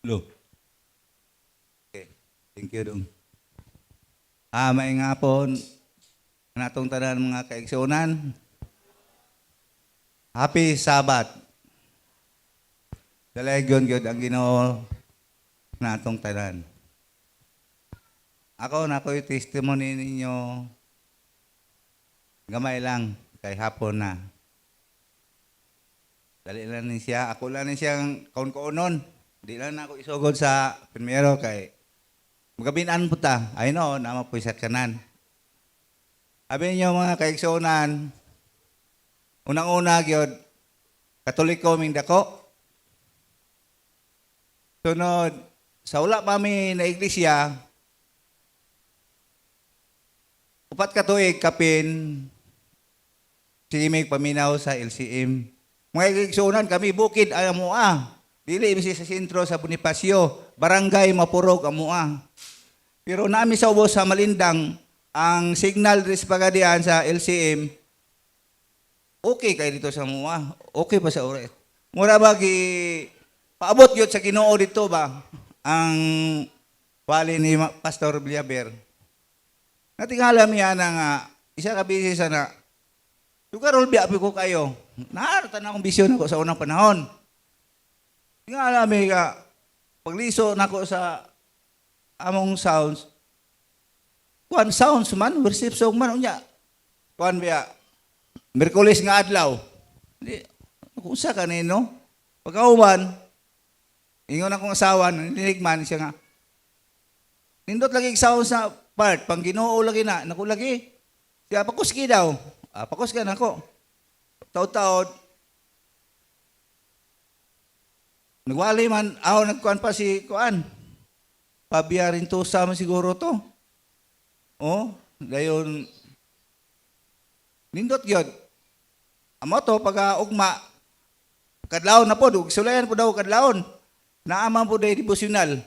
Lo. Okay. Thank you dong. May nga po natong tanan mga kaigsunan. Happy Sabbath. Dalaygon gyud ang Ginoo natong tanan. Ako na ko'y testimony ninyo gamay lang kay hapon na. Dali lang ni siya, ako lang ni siyang kaon-kaonon. Di lang na ako isugod sa primero kay magabinan po ta. I know, naman po sa kanan. Sabi niyo mga kaigsunan, unang-una gyud Katoliko ming dako. Sunod, sa wala pa mi na iglesia, upat ka tuig kapin simig paminaw sa LCM. Mga kaigsunan kami bukid ay amoa. Dili mi sa sentro sa Bonifacio, barangay Mapurog amoa. Pero nami sa ubos sa Malindang ang signal ris pagadian sa LCM. Okay kay dito sa amoa. Okay pa sa ore. Mura ba paabot yun sa Ginoo dito ba ang wali ni Pastor Villaber. Natingala miya na nga isa ka busy sana. Lugarol biapi ko kayo. Naaratan akong bisyon ako sa unang panahon. Tingala mi ka pagliso nako sa among sounds. Kuan sounds man worship song man unya. Kuan biya Miyerkules nga adlaw. Di kung sa kanino pagkauman ingon akong asawa niligman siya nga. Nindot lagi sound sa part pang Ginoo lagi na naku lagi. Siya pakuski daw. Pakus ka nako. Taud-taud nagwali man, nagkuhan pa si Kuan. Pabiyarin to sa siguro to. Dayon, nindot yun. Amo to, pag-ugma, kadlaon na po, sulayan po daw kadlaon. Naaman po dahi devotional.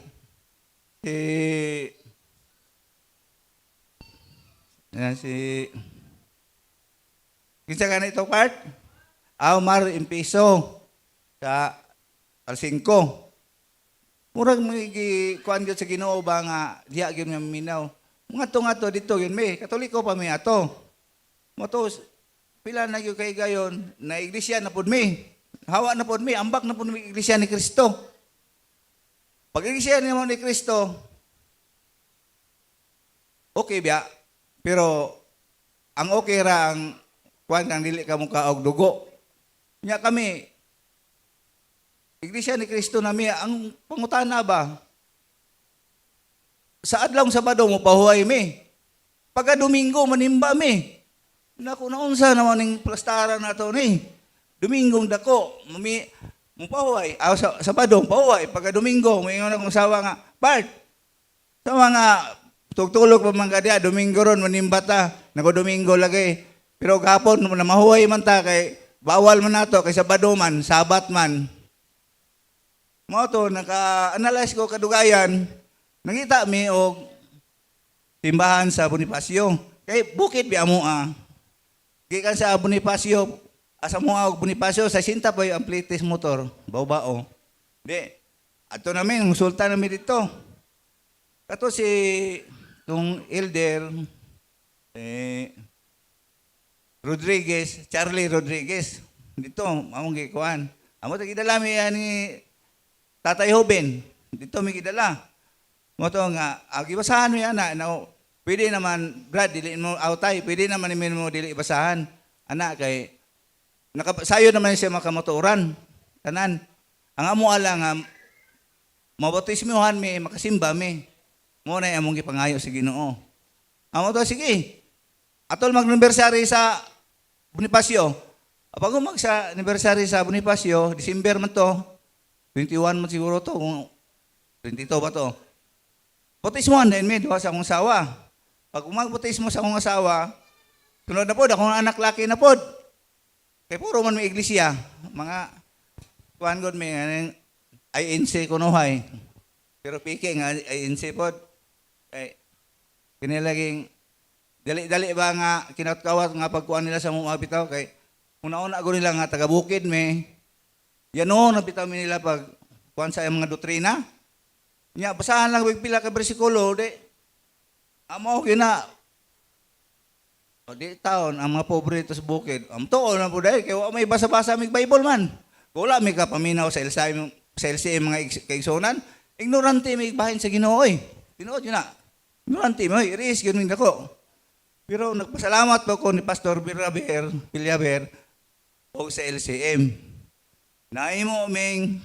Kinsa ka na ito part? Mar Impiso sa Al-5. Murag may kuan gyud sa Ginoo ba nga diha gyud nga minaw. Mga to dito gyud may Katoliko pa may ato. Mo to pila na gyud kay gayon na iglesia na pud mi. Hawa na pud mi, ambak na pud mi iglesia ni Kristo. Pag iglesia ni Kristo okay biya. Pero ang okay ra ang kuan kang dili ka mo kaog dugo. Nya kami Iglesia ni Kristo nami ang pangutana ba? Sa adlaw Sabado mo pahuway mi. Pagka Domingo manimba mi. Naku naunsa naman ning plastara nato ni. Domingong dako mo pahuway. Sa Sabado pahuway. Pagka Domingo moingon akong sawa nga part. Sa mga tugtulog pa man kadiya Domingo ron manimba ta. Naku Domingo lagi. Pero gapon na mahuway man ta kay bawal man nato kay Sabado man, Sabat man. Mo to naka-analyze ko kadugayan, nangita mi og timbahan sa Bonifacio. Kay bukid bi amoa. Gikan sa Bonifacio, asa mo og Bonifacio sa sinta pa ang plitis motor, bao-bao. Di ato namin sultan namin dito. Kato si tong elder Charlie Rodriguez. Dito among gikuan. Amo ta gidalami ni Tatay Hoben, dito may kidala. Mo to nga, gibasahan mo yan na pwede naman, Brad, dili mo autay, pwede naman mo dili basahan. Anak, kay, sayo naman siya makamotoran. Tanan, ang amo ala nga, mabautismohan mi, makasimba mi. Mo na among gipangayo sa Ginoo. Amo to, sige, atol mag-anniversary sa Bonifacio. Pag umag sa anniversary sa Bonifacio, December man to, 21 man siguro to, kung 22 ba to. Bautismohan din may duha sa akong asawa. Pag umag-bautismo sa akong asawa, tunod na po, akong anak laki na po. Kaya puro man may iglesia. Mga, kuhan god may, INC kunuhay. Pero piki nga, INC po. Kaya, kinilaging, dali-dali ba nga, kinatkawat nga pagkuhan nila sa mga bitaw. Kaya, una-una ko nila nga, taga-bukid may, yan o, nabitaw nila pag kuhan sa mga doktrina. Nya basahan lang pila ka bersikulo di amo gina o di taon ang mga pobre ito sa bukid. Am tuon na po dahil kaya wa may basa-basa mig Bible man. Wala may kapaminaw sa LCM mga kaigsonan. Ignorante may bahin sa Ginoo oy. Tinuod yun na. Ignorante mo, i-risk yun ako. Pero nagpasalamat po ko ni Pastor Villaber o sa LCM. Naimo ming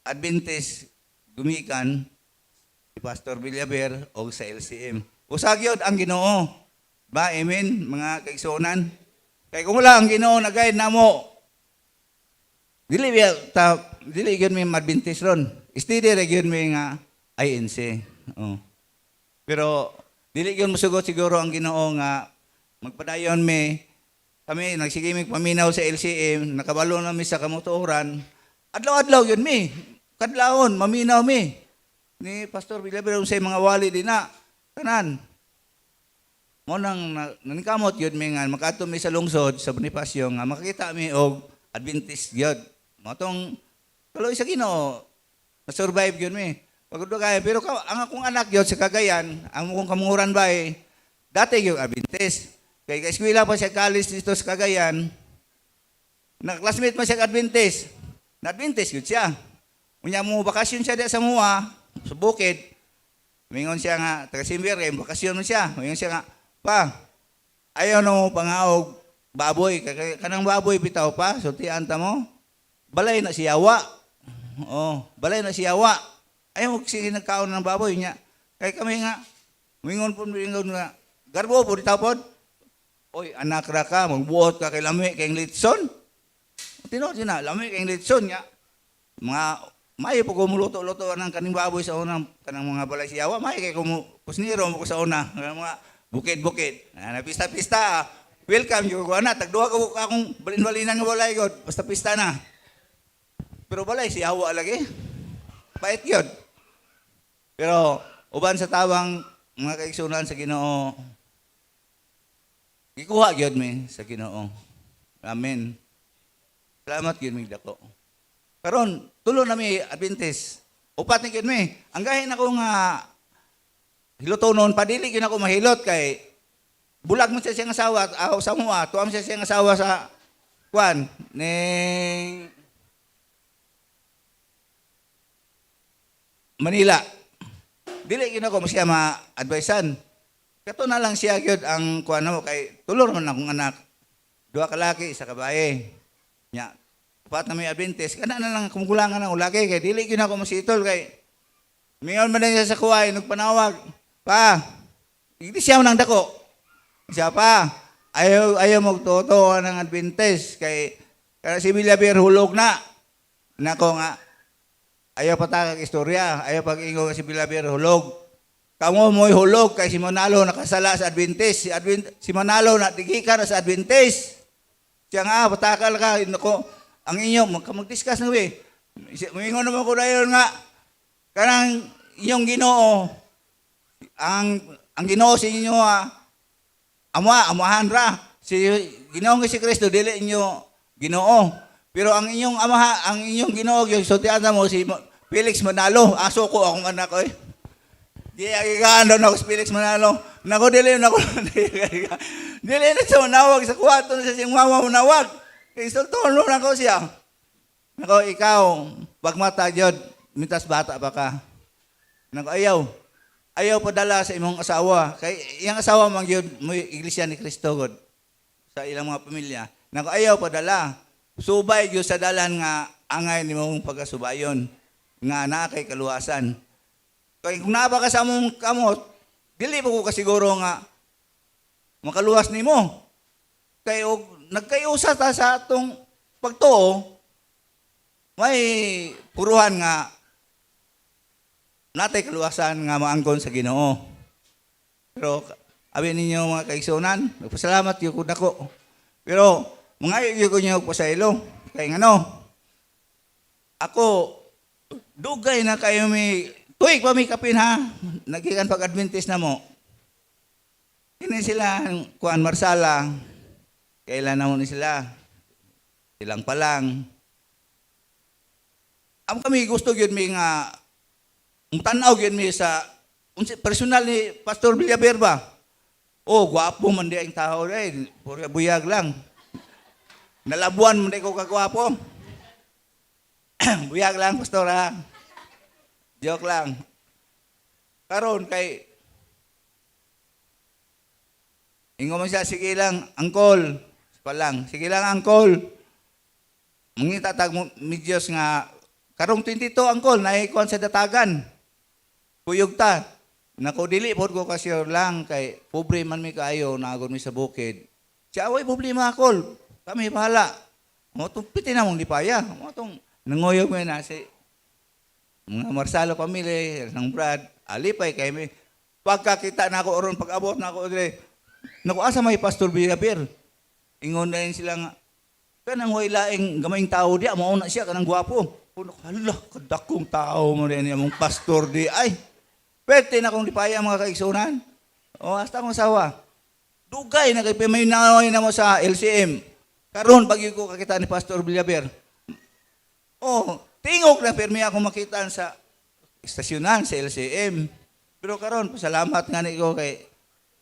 Adventist gumikan si Pastor Villaber o sa LCM. Usag yun ang Ginoo. Ba, amen, mga kaigsonan. Kaya kung wala ang Ginoo na guide na mo, dili gyud may Adventist ron. Steady ra gyud may nga INC. Oh. Pero dili gyud mosugot siguro ang Ginoo nga magpadayon kami nagsigimig paminaw sa LCM, nakabalo na mi sa kamotoran. Adlaw-adlaw gyud mi. Kadlawon maminaw mi. Ni Pastor Villaber sa mga wali din na tanan. Mo nang nankamot yun may nga makato mi sa lungsod sa Bonifacio nga makakita mi og Adventist gyud. Mo tong tuloy sa Ginoo na-survive yun mi. Pagod kaya pero ang akong anak gyud sa Cagayan, ang akong kamunguran ba dati gyud Adventist. Kay eskwela pa siya college dito sa Cagayan. Na-classmate man siya Adventist. Na-Adventist gyud siya. Unya mo bakasyon siya di sa mua sa bukid. Mingon siya nga taga Simbire, bakasyon mo siya. Mingon siya nga pa, ayaw na mo pangaog baboy. Kanang baboy bitaw pa, sultian ta mo. Balay na siyawa. Oh, balay na siyawa. Ayaw mo kasi nagkaon ng baboy niya. Kaya kami nga, mingon nga, garbo po, ditaw po. Oy, anak ra ka, magbuot ka kay lami, kay litson. Tinood yun na, lami kay litson niya. Mga, may po kumuluto-luto ng kaning baboy sa unang, kanang mga balay siyawa, may kay kusniro mo ko sa una. Mga, bukid-bukid. Na pista-pista. Welcome yung na. Tagduha ko akong balin-balinan ng balay god. Basta pista na. Pero balay, siyawa lagi. Pait yun. Pero, uban sa tawang mga kaigsunan sa Ginoo, ikuha yun mi sa Ginoo. Amen. Salamat yun mi dako. Karon tulo na mi Adventist. Upat ni yun mi. Ang gahin ako nga hilotonon, padili yun ako mahilot kay bulag mo siya siyang asawa, sa mua, tuwam siya siyang asawa sa kwan, ning Manila. Dili yun ako siya ma-advisean. Kato na lang siya yun ang kwan mo, kay tulor man akong anak. 2 kalaki, 1 kabaye. Nya, upat na may Adventist, kana na lang kumukulangan ng ulaki, kay dili yun ako masitol, kay mingon man na siya sa kuway, nagpanawag. Pa, hindi siya nang dako. Siya pa, ayaw magtoto ng Adventist. Kay si Villaber hulog na. Nako nga, ayaw patakag istorya. Ayaw pag-ingo si Villaber hulog. Kamu mo'y hulog kay si Manalo nakasala sa Adventist. Si Manalo natigi ka na sa Adventist. Siya nga, patakal ka. Nako, ang inyo, mag-discuss na we. Mingon naman ko na yun nga, kanang inyong Ginoo, ang Ginoo sa inyo amahan ra si Ginoong si Kristo dili inyo Ginoo, pero ang inyong ang inyong Ginoo yung sultian mo si Felix Manalo, aso ko akong anak ko di agigaan daw na si Felix Manalo nako dili nako dili na siya nawag sa kwarto sa siyang mama nawag kay sulton lo nako siya nako ikaw pagmata gyud mitas bata pa ka nako ayaw padala sa imong asawa. Kay iyang asawa man gyud mo iglesia ni Kristo god sa ilang mga pamilya. Nako ayaw padala. Subay gyud sa dalan nga angay nimong pagasubayon nga naa kay kaluwasan. Kay kung naa ka sa among kamot, dili pa ko kasiguro nga makaluwas nimo. Kay og nagkayusa ta sa atong pagtuo may puruhan nga natay kaluwasan nga maangkon sa Ginoo. Pero abi ninyo mga kaigsunan, nagpasalamat gyud ko nako. Pero mga gyud ko niyo pasaylo kay ngano. Ako dugay na kayo mi tuig pa mi kapin ha. Nagikan pag Adventist na mo. Kini sila kuan Marsala. Kailan na mo ni sila? Silang pa lang. Ang kami gusto gyud mi nga ang tanaw yun mi sa personal ni Pastor Villaver ba? Oh, gwapo man di ang tao rin. Pura buyag lang. Nalabuan mo di ko kagwapo. Buyag lang, Pastor ha. Joke lang. Karon kay ingo man siya, sige lang, angkol. Palang, sige lang, angkol. Mangita tag medyos nga, karong 22, angkol, naikuan sa datagan. Kuyog ta. Naku, dili po ko kasi lang, kay pobre man mi kaayo, naagon mi sa bukid. Siya, away, problema, angkol. Kami, bahala. Mo itong piti na mong lipaya. Mo itong nanguyog mo na si mga Marsalo pamilya, ng Brad, alipay kay mi. Pagkakita na ako, oron, pag-abot na ako, naku, asa may Pastor Villaver? Ingon na rin sila nga, kanang way laing gamayng tao di, mauna siya, kanang gwapo. Hala, kadakong tao mo rin yung pastor di. Ay, pwede na kong lipaya mga kaigsunan. O, hasta akong asawa. Dugay na kay may naway na mo sa LCM. Karon pag ko kakita ni Pastor Villaver. Oh, tingog na permi ako makita sa istasyonan sa LCM. Pero karon pasalamat nga niko kay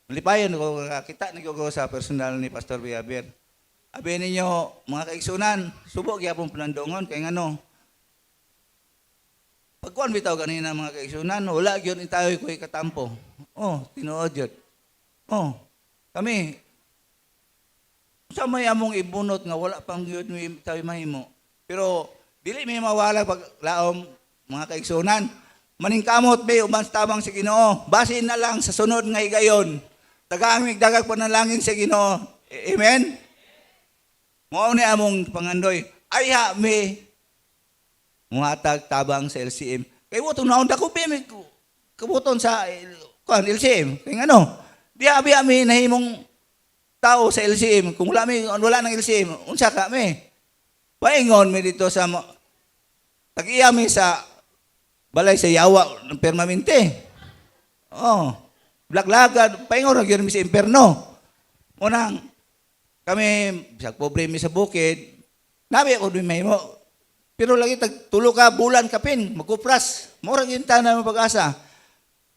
lipayon ko kakita niko ko sa personal ni Pastor Villaver. Abi ninyo mga kaigsunan, subok gyapon planadongon kay ngano. Pagkuan bitaw kanina mga kaigsunan, wala gyud tayo ko'y katampo. Oh, tinuod yun. Oh, kami sa may among ibunot nga wala pang gyud mi tayo mahimo. Pero dili may mawala pag laom mga kaigsunan. Maningkamot be uban tabang sa Ginoo. Basin na lang sa sunod nga higayon. Tagaangig dagag panalangin sa Ginoo. Amen. Mao ni among pangandoy. Ayha mi mga tabang sa LCM. Kay mo itong naon dako mi kabuton sa LCM. Kaya ano, di abi nahimong tao sa LCM. Kung wala ng LCM, unsa ka mi? Paingon mi dito sa tag-iya mi sa balay sa yawa ng permanente. Oh, blaglagad, paingon ra gyud mi sa imperno. Unang kami sa pobre mi sa bukid, nabi ako din mahimo. Pero lagi tulo ka bulan kapin, magkupras. Murag yung tanan ng pag-asa.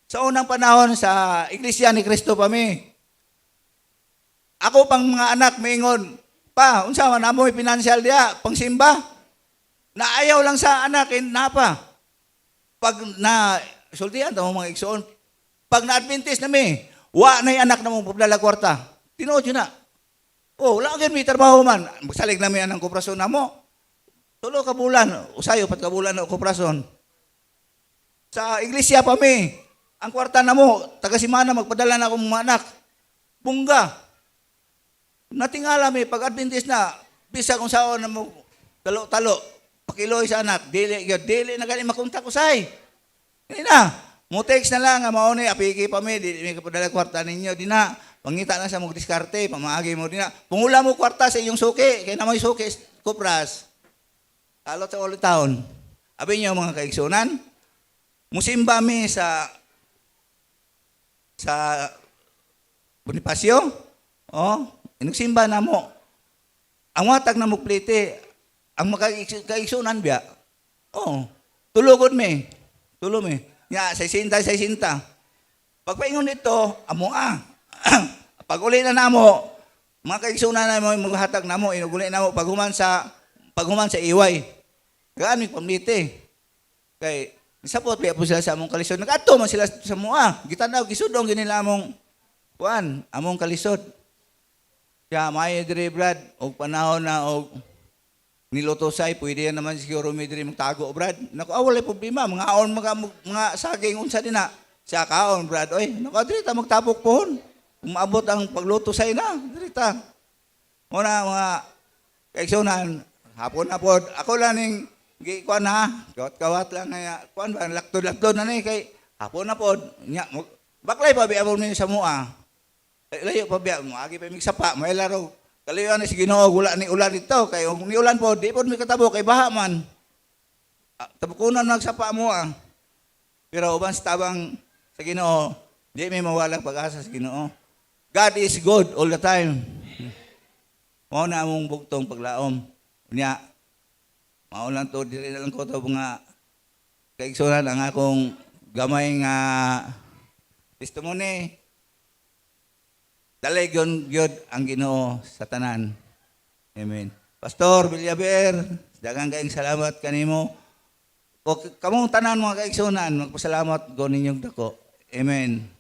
Sa unang panahon sa Iglesia ni Cristo pa mi, ako pang mga anak maingon, pa, unsa man amo financial dia, pang simba. Naayaw lang sa anak, napa. Pag na, sultihan ito mga igsoon, pag na-adventist na mi, wa na yung anak na mong pabdala kwarta. Tinood yun na. Oh, wala agad may trabaho man. Magsalig na mi anang kuprasyon na mo. Tulo ka bulan, usayo pat ka bulan na kuprasyon. Sa iglesia pa mi, ang kwarta na mo, taga-simana magpadala na akong mga anak. Bungga. Natingala mi, pag Adventist na, bisa kung saan na mo, talo-talo, pakiloy sa anak, dili na galing makunta ko say. Hindi na, mo text na lang, mauni, apiki pa mi, di may kapadala kwarta ninyo, di na, pangita na sa mong diskarte, pamaagi mo, di na, pungula mo kwarta sa iyong suki, kaya na may suki, kupras. Alot sa ulit taon. Abi niyo mga kaigsunan, musimba mi sa Bonifacio, oh, inugsimba na mo. Ang watag na muklite, ang makaigsunan biya, oh, tulugod mi. Tulo mi. Nya, 60. Pagpaingon nito, amo Pag uli na namo, mga kaigsunan na mo, maghatag na mo, inuguli na mo, paghuman sa iway. Gaan mi pamlite. Kay sapot biya po sila sa among kalisod. Nagato man sila sa mua. Gitanaw gisudong ginila among among kalisod. Kaya may dire Brad og panahon na og niluto say pwede yan naman siguro mi dire magtago Brad. Naku wala problema mga aon mga saging unsa dinha. Sa kaon Brad oy. Naku dire ta magtapok pohon. Kung maabot ang pagluto say na dire ta. Muna mga kaigsunan hapon na pod. Ako lang ning gikuan ha, kawat lang nga, kuan ba, laktod na ni kay hapon na pod, nya, baklay pa biya mo sa mua, layo pa biya, agi pa migsapa, may laro, kalayo na si Ginoo, wala ni ulan dito, kay ni ulan pod, di pod may katabo, kay baha man, tabukunan nagsapa mua, pero uban sa tabang sa Ginoo, di may mawalang pag-asa sa Ginoo. God is good all the time. Mao na among bugtong paglaom, nya, mao lang to diri na lang ko to mga kaigsunan ang akong gamay nga testimony. Dalay gyud ang Ginoo sa tanan. Amen. Pastor Villaber, daghang kaayong salamat kanimo. O kamong tanan mga kaigsunan, magpasalamat go ninyong dako. Amen.